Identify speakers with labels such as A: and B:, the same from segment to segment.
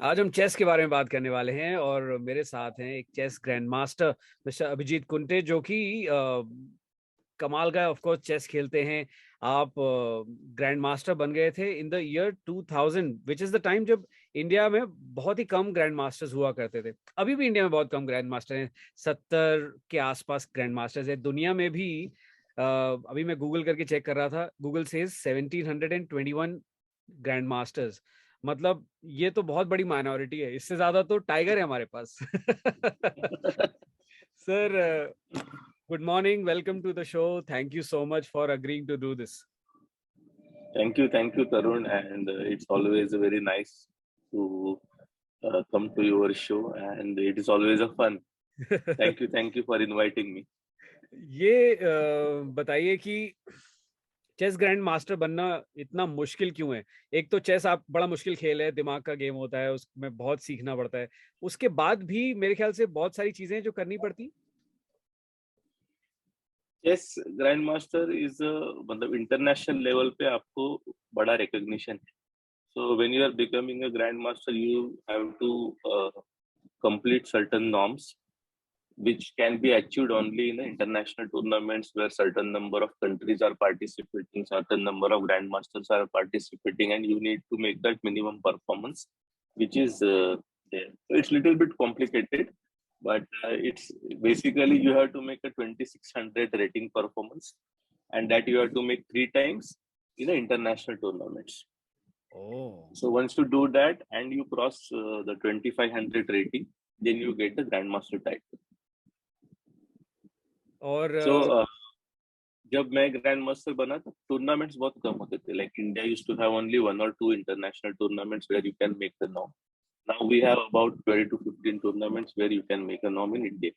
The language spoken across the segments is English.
A: आज हम चेस के बारे में बात करने वाले हैं और मेरे साथ हैं एक chess grand master mister Abhijit Kunte, जो कि कमाल का ऑफ कोर्स चेस खेलते हैं। आप ग्रैंड मास्टर बन गए थे in the year 2000, which is the time जब इंडिया में बहुत ही कम ग्रैंड मास्टर्स हुआ करते थे। अभी भी इंडिया में बहुत कम ग्रैंड मास्टर हैं, 70 के आसपास ग्रैंड मास्टर्स है दुनिया में भी। अभी मैं गूगल करके चेक कर रहा था, गूगल सेज 1721 ग्रैंड मास्टर्स। मतलब ये तो बहुत बड़ी माइनॉरिटी है, इससे ज्यादा तो टाइगर है हमारे पास। Sir, good morning, welcome to the show. Thank you so much for agreeing to do this.
B: Thank you, Tarun, and it's always very nice to come to your show, and it is always a fun. Thank you for inviting me.
A: ये बताइए कि chess grand master बनना इतना मुश्किल क्यों है? एक तो चेस आप बड़ा मुश्किल खेल है, दिमाग का गेम होता है, उसमें बहुत सीखना पड़ता है। उसके बाद भी मेरे ख्याल से बहुत सारी चीजें जो करनी पड़ती।
B: चेस ग्रैंड मास्टर इज मतलब इंटरनेशनल लेवल पे आपको बड़ा रिकॉग्निशन है. So when you are becoming a grand master, you have to complete certain norms, which can be achieved only in the international tournaments where certain number of countries are participating, certain number of grandmasters are participating, and you need to make that minimum performance, which is there. So it's a little bit complicated, but it's basically you have to make a 2600 rating performance, and that you have to make 3 times in the international tournaments.
A: Oh.
B: So once you do that and you cross the 2500 rating, then you get the grandmaster title.
A: और
B: जब मैं grand master बना तो tournaments बहुत कम होते थे. Like India used to have only 1 or 2 international tournaments where you can make the norm. Now we have about 12 to 15 tournaments where you can make a norm in India.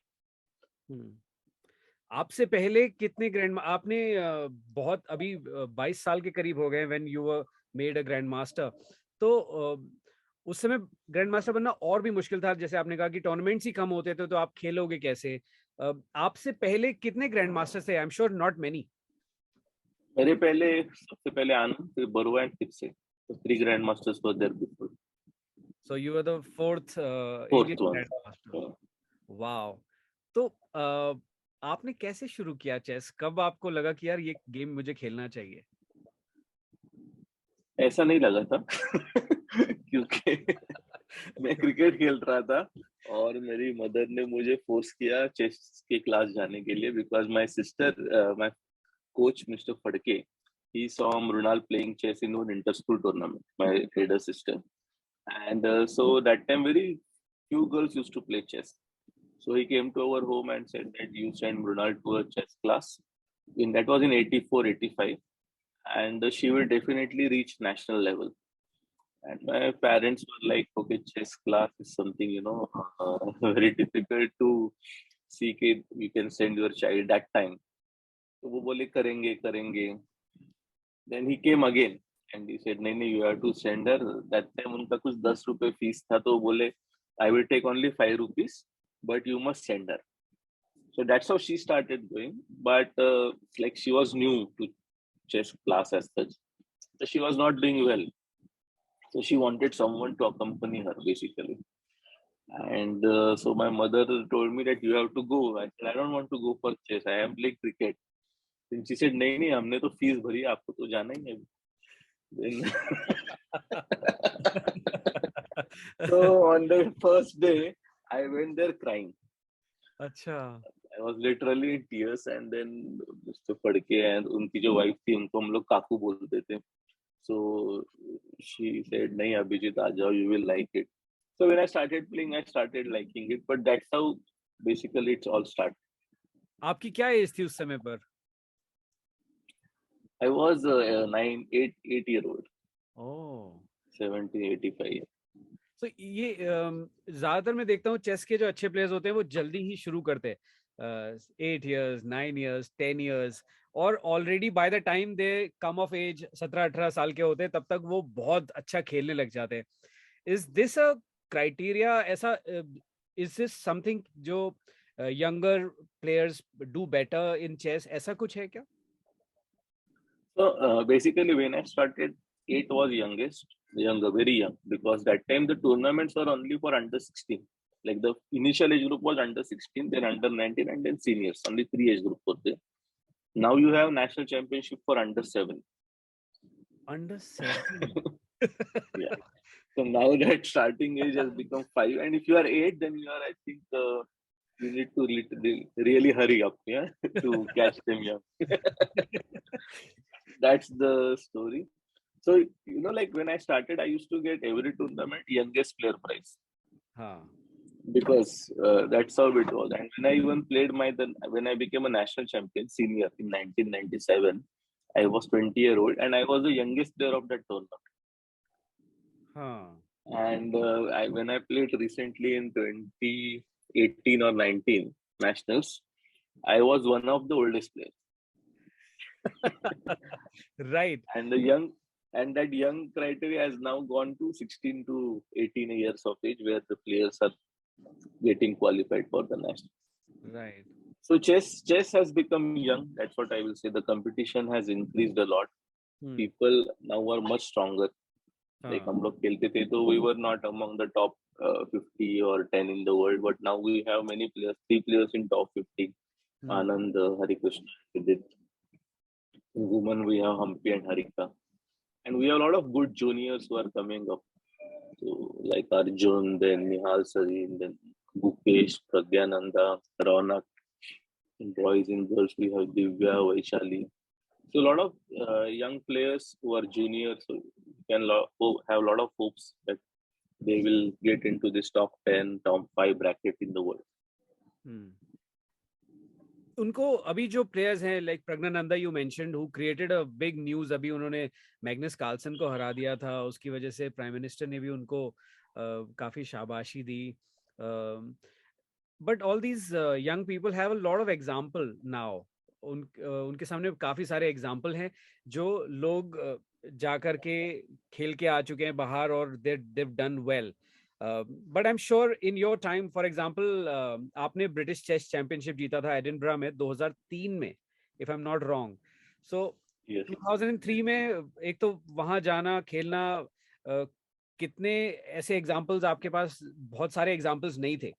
A: आपसे पहले कितने grand आपने बहुत अभी 22 साल के करीब हो गए when you were made a grand master, तो उस समय ग्रैंड मास्टर बनना और भी मुश्किल था। जैसे आपने कहा कि टूर्नामेंट्स ही कम होते थे, तो आप खेलोगे कैसे? आपसे पहले कितने ग्रैंड मास्टर्स थे? I am sure not many.
B: मेरे पहले सबसे पहले आनंद, फिर बरुआ एंड फिर से, तो 3 grand masters were there before.
A: So you were the fourth Indian grand master. Wow. तो आपने कैसे शुरू किया चेस? कब आपको लगा कि यार ये गेम मुझे खेलना चाहिए?
B: ऐसा नहीं लगा था क्योंकि मैं क्रिकेट खेल रहा था और मेरी मदर ने मुझे फोर्स किया चेस के क्लास जाने के लिए, because my sister, my coach Mr. Fadke, he saw Mrunal playing chess in one inter-school tournament, my elder sister. And so that time very few girls used to play chess. So he came to our home and said that you send Mrunal to a chess class. That was in 84, 85. And she will definitely reach national level. And my parents were like, okay, chess class is something, very difficult to see कि you can send your child that time. तो वो बोले करेंगे करेंगे. Then he came again and he said नहीं you have to send her. That time उनका कुछ 10 रुपए फीस था, तो बोले I will take only 5 rupees but you must send her. So that's how she started going. But like she was new to chess class as such, so she was not doing well, so she wanted someone to accompany her basically. And so my mother told me that you have to go. I said I don't want to go for chess, I am playing cricket. Then she said नहीं हमने तो fees भरी, आपको तो जाना ही है. Then so on the first day I went there crying.
A: अच्छा.
B: I was literally in tears. And then Mr. Fadke and उनकी जो वाइफ थी उनको हम लोग काकू बोलते थे. So she said नहीं अभिजीत आ जाओ, you will like it. So when I started playing, I started liking it. But that's how basically it's all started.
A: आपकी क्या एज थी उस समय पर?
B: I was 8 year old.
A: ओह.
B: 70, 85.
A: तो ये ज्यादातर मैं देखता हूँ चेस के जो अच्छे प्लेयर्स होते हैं वो जल्दी ही शुरू करते हैं, 8 years, 9 years, 10 years, और already by the time they come of age 17-18 साल के होते हैं तब तक वो बहुत अच्छा खेलने लग जाते हैं. Is this a criteria? ऐसा इज दिस समथिंग जो younger players do better in chess, ऐसा कुछ है क्या?
B: So basically when I started, 8 was youngest. younger, very young, because that time the tournaments were only for under 16. Like the initial age group was under 16, then under 19, and then seniors. Only 3 age group were there. Now you have national championship for under 7.
A: Under 7.
B: Yeah. So now that starting age has become 5, and if you are 8, then you are, I think, you need to really hurry up, yeah, to catch them young. That's the story. So, you know, like when I started, I used to get every tournament youngest player prize. Because that's how it was. And when I even played when I became a national champion senior in 1997, I was 20-year-old and I was the youngest player of that tournament. And when I played recently in 2018 or 19 nationals, I was one of the oldest players.
A: Right.
B: And that young criteria has now gone to 16 to 18 years of age, where the players are getting qualified for the national.
A: Right.
B: So chess has become young. That's what I will say. The competition has increased a lot. People now are much stronger. Like हम लोग खेलते थे, so we were not among the top 50 or 10 in the world, but now we have many players, 3 players in top 50. Anand, Harikrishna, Vidit. In women, we have Hampi and Harika. And we have a lot of good juniors who are coming up. So, like Arjun, then Nihal Sareen, then Bukesh, Pragyananda, Ronak. In boys and girls, we have Divya, Vaishali. So, a lot of young players who are juniors who can have a lot of hopes that they will get into this top 10, top 5 bracket in the world.
A: उनको अभी जो players हैं like Praggnanandhaa you mentioned who created a big news, अभी उन्होंने Magnus Carlsen को हरा दिया था, उसकी वजह से प्राइम मिनिस्टर ने भी उनको काफी शाबाशी दी. But all these young people have a lot of example now. उनके सामने काफी सारे एग्जांपल हैं जो लोग जाकर के खेल के आ चुके हैं बाहर और they've done well. But I'm sure in your time, for example, आपने ब्रिटिश चेस चैंपियनशिप जीता था एडिनबरा में 2003 में, if I'm not wrong. So 2003 में एक तो वहां जाना, खेलना, कितने ऐसे एग्जांपल्स आपके पास? बहुत सारे एग्जांपल्स नहीं थे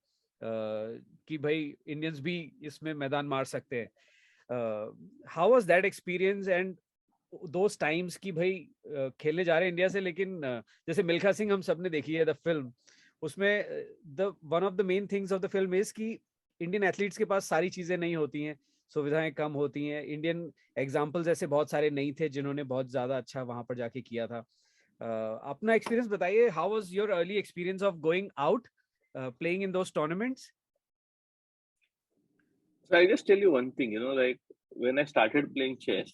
A: कि भाई इंडियंस भी इसमें मैदान मार सकते हैं. How was that experience and those times कि भाई खेलने जा रहे हैं इंडिया से, लेकिन जैसे मिल्खा सिंह हम सबने देखी है द फिल्म, उसमें one of the main things of the film is कि इंडियन एथलीट्स के पास सारी चीजें नहीं होती हैं, सुविधाएं कम होती हैं. इंडियन एग्जांपल्स ऐसे बहुत सारे नहीं थे जिन्होंने बहुत ज्यादा अच्छा वहां पर जाके किया था. अपना एक्सपीरियंस बताइए. How was your early experience of going out playing in those tournaments?
B: So I just tell you one thing, you know, like when I started playing chess,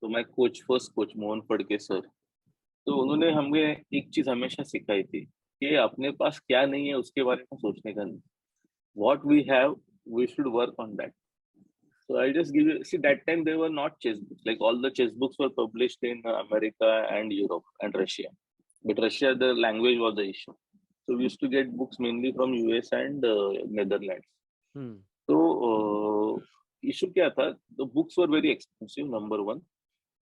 B: तो my first coach Mohan Phadke sir, तो उन्होंने हमें एक चीज हमेशा सिखाई थी कि अपने पास क्या नहीं है उसके बारे में सोचने का नहीं. What we have, we should work on that. So I'll just give you, see, that time there were not chess books. Like all the chess books were published in America and Europe and Russia. But Russia, the language was the issue. So we used to get books mainly from US and Netherlands. So issue क्या था? The books were very expensive, number one.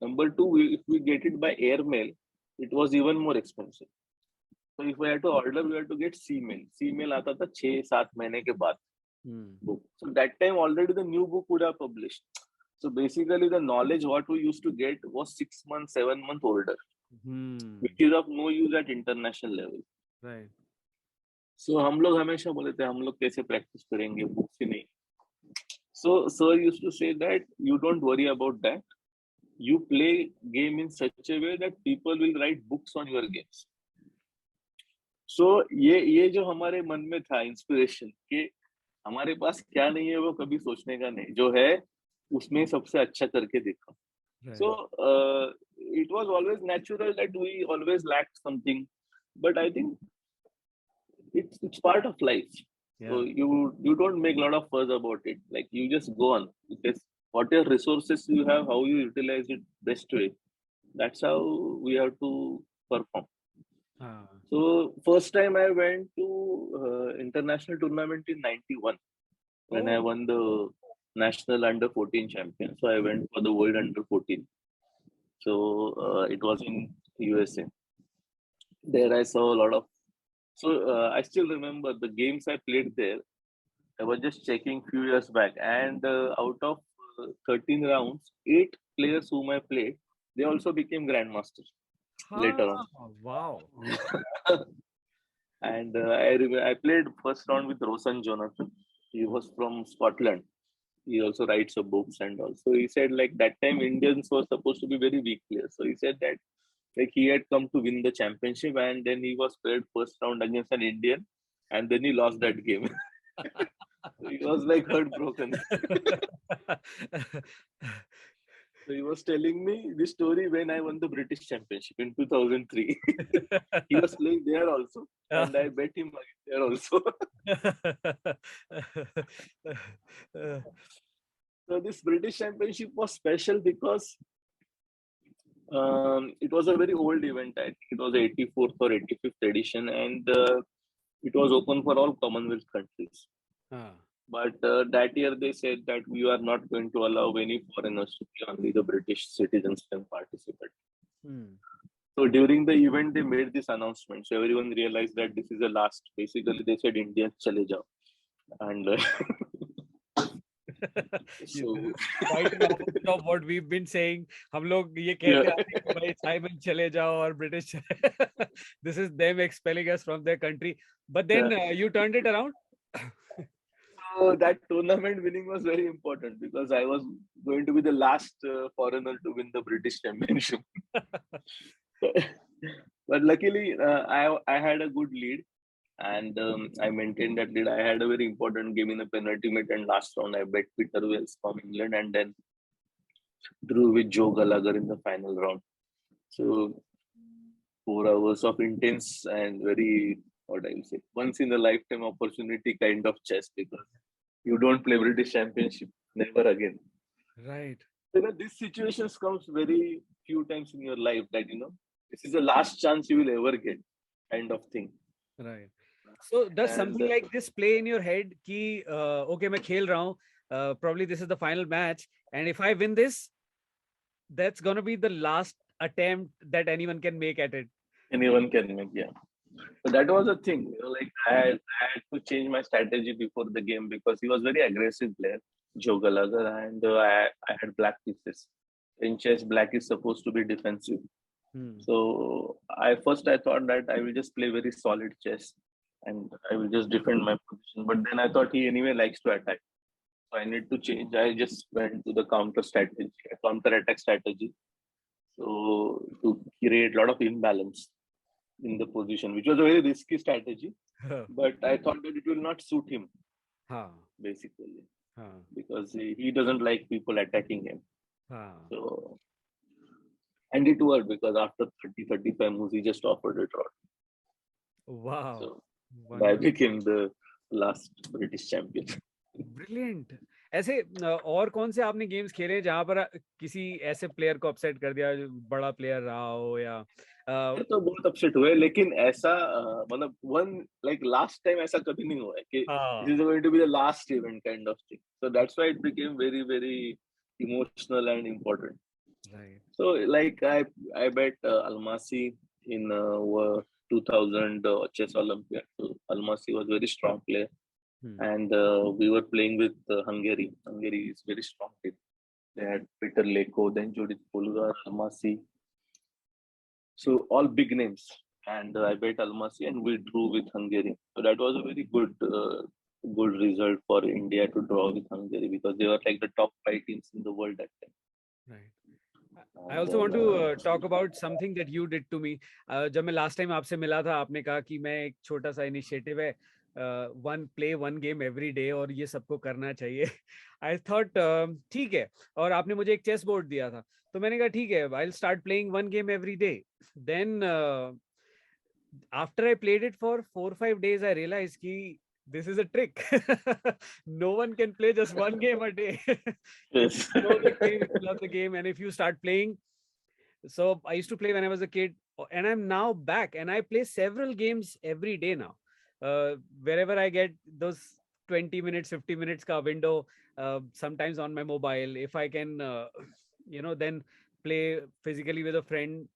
B: Number two, if we get it by airmail, it was even more expensive. So if we had to order, we had to get sea mail. Sea mail आता था 6-7 महीने के बाद. Book. So that time already the new book would have published. So basically the knowledge what we used to get was 6 months, 7 months older, which is of no use at international level.
A: Right.
B: So हम लोग हमेशा बोले थे हम लोग कैसे practice करेंगे, books ही नहीं. So sir used to say that you don't worry about that. You play game in such a way that people will write books on your games. So ये जो हमारे मन में था इंस्पिरेशन कि हमारे पास क्या नहीं है वो कभी सोचने का नहीं, जो है उसमें सबसे अच्छा करके देखो. So it was always natural that we always lacked something, but I think it's part of life. So you don't make a lot of fuss about it. Like you just go on because whatever resources you have, how you utilize it best way. That's how we have to perform. So first time I went to international tournament in 91 when I won the national under 14 champion. So I went for the world under 14. So it was in USA. There I saw a lot of. So I still remember the games I played there. I was just checking few years back, and out of 13 rounds, 8 players whom I played, they also became grandmasters later on.
A: Wow.
B: And I played first round with Rosan Jonathan. He was from Scotland. He also writes a books and all. So he said like that time Indians were supposed to be very weak players. So he said that like he had come to win the championship and then he was played first round against an Indian and then he lost that game. He was like heartbroken. So he was telling me this story when I won the British Championship in 2003. He was playing there also, and I bet him there also. So this British Championship was special because it was a very old event. I think it was 84th or 85th edition, and it was open for all Commonwealth countries. But that year they said that we are not going to allow any foreigners to play, only the British citizens can participate. So during the event, they made this announcement. So everyone realized that this is the last. Basically, they said Indians chale jao. And
A: so quite an opposite of what we've been saying. हम लोग ये कहते हैं कि भाई Simon चले जाओ और British. This is them expelling us from their country. But then you turned it around.
B: So that tournament winning was very important because I was going to be the last foreigner to win the British Championship. But luckily, I had a good lead, and I maintained that lead. I had a very important game in the penalty minute and last round. I bet Peter Wells from England, and then drew with Joe Gallagher in the final round. So 4 hours of intense and very, what I will say, once in a lifetime opportunity kind of chess, because you don't play British Championship never again.
A: Right.
B: These situations comes very few times in your life that this is the last chance you will ever get, kind of thing.
A: Right. So does something like this play in your head कि okay मैं खेल रहा हूँ, probably this is the final match, and if I win this, that's gonna be the last attempt that anyone can make at it.
B: Anyone can make, yeah. So that was a thing. Like I had to change my strategy before the game because he was very aggressive player, Joe Gallagher, and I had black pieces. In chess, black is supposed to be defensive. So I thought that I will just play very solid chess and I will just defend my position. But then I thought he anyway likes to attack. So I need to change. I just went to the counter attack strategy. So to create a lot of imbalance in the position, which was a very risky strategy. But I thought that it will not suit him, basically, because he doesn't like people attacking him. So, and it worked because after 30-35 moves, he just offered a draw.
A: Wow.
B: So I became the last British champion.
A: Brilliant. ऐसे और कौन से आपने games खेले जहां पर किसी ऐसे प्लेयर को अपसेट कर दिया जो बड़ा प्लेयर रहा हो या
B: तो बहुत अपसेट हुए, लेकिन ऐसा मतलब वन लाइक लास्ट टाइम ऐसा कभी नहीं हुआ है कि this is going to be the last event kind of thing. So that's why it became very very emotional and important. So like I bet Almasi in 2000 Chess Olympiads. So Almasi was very strong player. And we were playing with Hungary. Hungary is very strong team. They had Peter Leko, then Judith Polgar, Almasi. So all big names. And I bet Almasi and we drew with Hungary. So that was a very good result for India to draw with Hungary because they were like the top 5 teams in the world that time.
A: Right. I also want to talk about something that you did to me. जब मैं last time आपसे मिला था, आपने कहा कि मैं एक छोटा सा initiative है, one game every day और ये सबको करना चाहिए. I thought ठीक है, और आपने मुझे एक chess board दिया था, तो मैंने कहा ठीक है, I'll start playing one game every day. Then after I played it for 4-5 days, I realized कि this is a trick. No one can play just one game a day.
B: Yes.
A: You know the game, you love the game, and if you start playing. So I used to play when I was a kid, and I'm now back, and I play several games every day now. Wherever I get those 20 minutes, 50 minutes ka window, sometimes on my mobile, if I can, then play physically with a friend,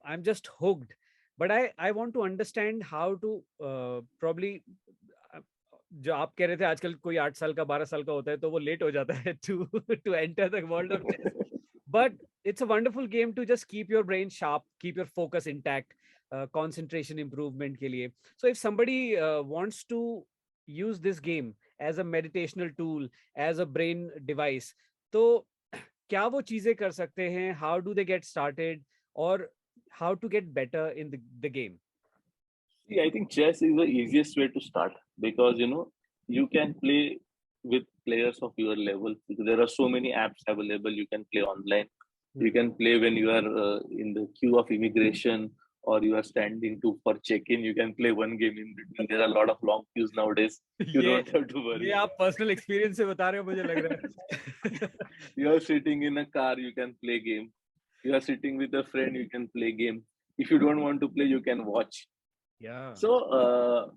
A: I'm just hooked. but I want to understand how to probably जो आप कह रहे थे आजकल कोई 8 साल का 12 साल का होता है तो वो लेट हो जाता है to enter the world of chess, but it's a wonderful game to just keep your brain sharp, keep your focus intact, concentration improvement के लिए. So if somebody wants to use this game as a meditational tool, as a brain device, तो क्या वो चीजें कर सकते हैं? How do they get started, or how to get better in the game?
B: See, I think chess is the easiest way to start because you can play with players of your level. There are so many apps available. You can play online. You can play when you are in the queue of immigration or you are standing for check-in. You can play one game in between. There are a lot of long queues nowadays. You don't have to worry.
A: ये आप personal experience से बता रहे हो मुझे लग रहा है.
B: You are sitting in a car, you can play game. You are sitting with a friend, you can play game. If you don't want to play, you can watch.
A: Yeah.
B: So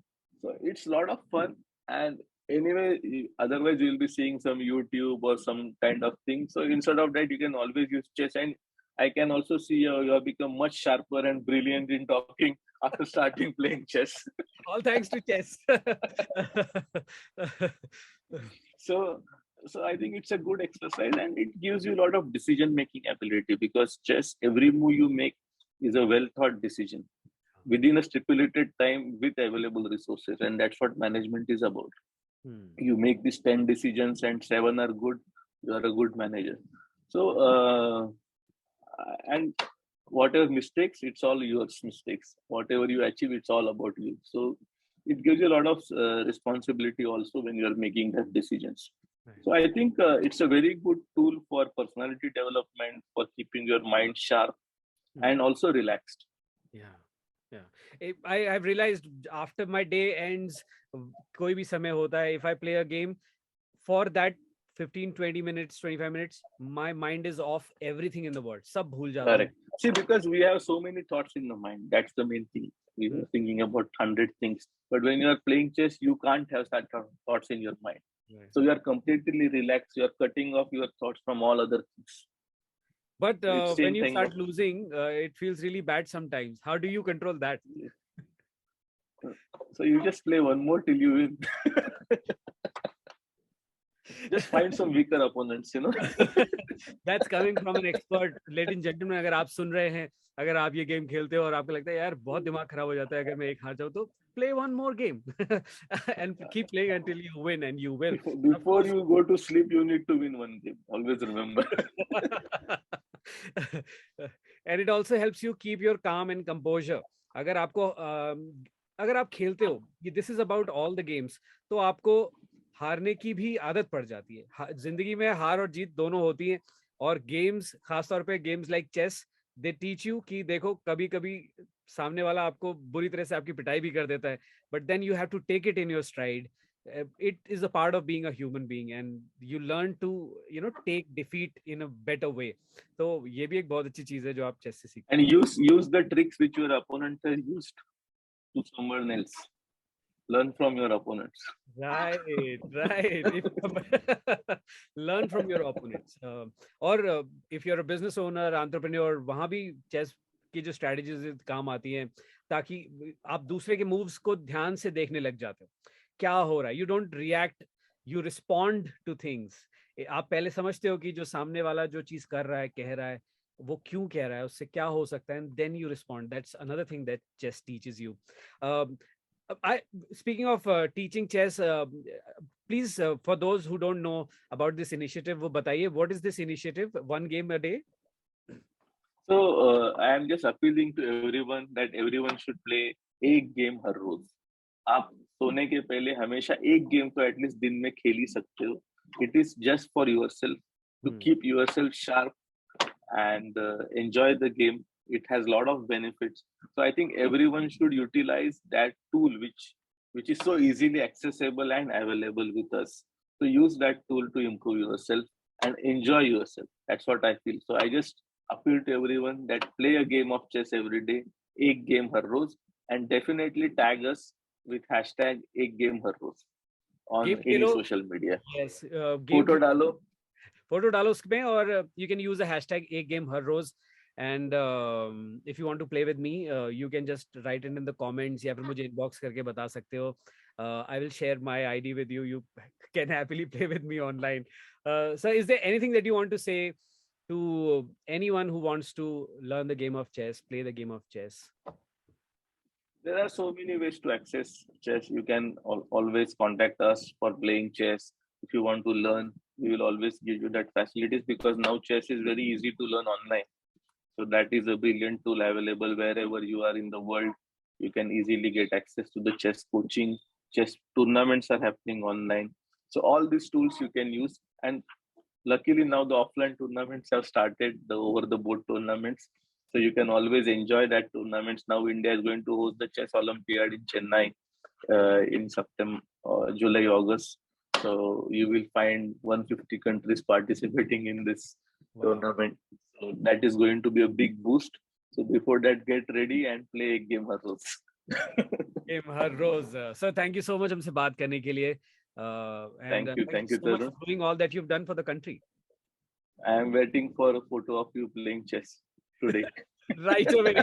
B: it's a lot of fun, and anyway, otherwise you will be seeing some YouTube or some kind of thing. So instead of that, you can always use chess, and I can also see you have become much sharper and brilliant in talking after starting playing chess.
A: All thanks to chess.
B: So I think it's a good exercise, and it gives you a lot of decision-making ability because chess, every move you make is a well-thought decision within a stipulated time with available resources, and that's what management is about. You make these 10 decisions and 7 are good, you are a good manager. So and whatever mistakes, it's all your mistakes. Whatever you achieve, it's all about you. So it gives you a lot of responsibility also when you are making that decisions. Right. So I think it's a very good tool for personality development, for keeping your mind sharp and also relaxed.
A: Yeah. I've realized after my day ends, कोई भी समय होता है, if I play a game for that 15, 20 minutes, 25 minutes, my mind is off everything in the world. सब भूल जाता हूँ.
B: Correct. See, because we have so many thoughts in the mind. That's the main thing. We are thinking about 100 things. But when you are playing chess, you can't have such thoughts in your mind. Right. So you are completely relaxed. You are cutting off your thoughts from all other things.
A: But when you start losing, it feels really bad sometimes. How do you control that?
B: So you just play one more till you win. Just find some weaker opponents,
A: That's coming from an expert. Ladies and gentlemen, अगर आप सुन रहे हैं, अगर आप ये game खेलते हो और आपको लगता है यार बहुत दिमाग खराब हो जाता है अगर मैं एक हार जाऊँ तो play one more game and keep playing until you win, and you will.
B: Before you go to sleep, you need to win one game. Always remember.
A: And it also helps you keep your calm and composure. अगर आप खेलते हो, this is about all the games, तो आपको हारने की भी आदत पड़ जाती है. जिंदगी में हार और जीत दोनों होती है, और गेम्स, खासतौर पे games like chess, they teach you कि देखो कभी कभी सामने वाला आपको बुरी तरह से आपकी पिटाई भी कर देता है, but then you have to take it in your stride. It is a part of being a human being, and you learn to take defeat in a better way. तो ये भी एक बहुत अच्छी चीज है जो आप चेस से सीखते
B: हैं. And use the tricks which your opponent has used to someone else. Learn from your opponents.
A: Right. Learn from your opponents. Or if you're a business owner, entrepreneur, वहाँ भी chess की जो strategies काम आती हैं, ताकि आप दूसरे के moves को ध्यान से देखने लग जाते हो. क्या हो रहा है? You don't react, you respond to things. आप पहले समझते हो कि जो सामने वाला जो चीज कर रहा है, कह रहा है, वो क्यों कह रहा है, उससे क्या हो सकता है, and then you respond. That's another thing that chess teaches you. Speaking of teaching chess, please, for those who don't know about this initiative, वो बताइए, what is this initiative? One game a day?
B: So I am just appealing to everyone that everyone should play एक game हर रोज. आप सोने के पहले हमेशा एक game तो एटलीस्ट दिन में खेल ही सकते हो. It is just for yourself, to keep yourself sharp and enjoy the game. It has a lot of benefits. So I think everyone should utilize that tool which is so easily accessible and available with us. So use that tool to improve yourself and enjoy yourself. That's what I feel. So I just appeal to everyone that play a game of chess every day, एक game her rose, and definitely tag us with hashtag एक game her rose on any social media.
A: Yes.
B: Photo डालो
A: उसमें, और you can use a hashtag एक game her rose. And if you want to play with me, you can just write it in the comments, या फिर मुझे inbox करके बता सकते हो. I will share my ID with you. You can happily play with me online. So is there anything that you want to say to anyone who wants to learn the game of chess, play the game of chess?
B: There are so many ways to access chess. You can always contact us for playing chess. If you want to learn, we will always give you that facilities, because now chess is very easy to learn online. So that is a brilliant tool available wherever you are in the world. You can easily get access to the chess coaching. Chess tournaments are happening online. So all these tools you can use. And luckily now the offline tournaments have started, the over the board tournaments. So you can always enjoy that tournaments. Now India is going to host the Chess Olympiad in Chennai in September, July, August. So you will find 150 countries participating in this tournament. So that is going to be a big boost. So before that, get ready and play a game her rose.
A: Game her rose. So thank you so much हमसे बात करने के लिए. And
B: Thank you,
A: so much
B: Tarun.
A: for doing all that you've done for the country.
B: I am waiting for a photo of you playing chess today.
A: Right away.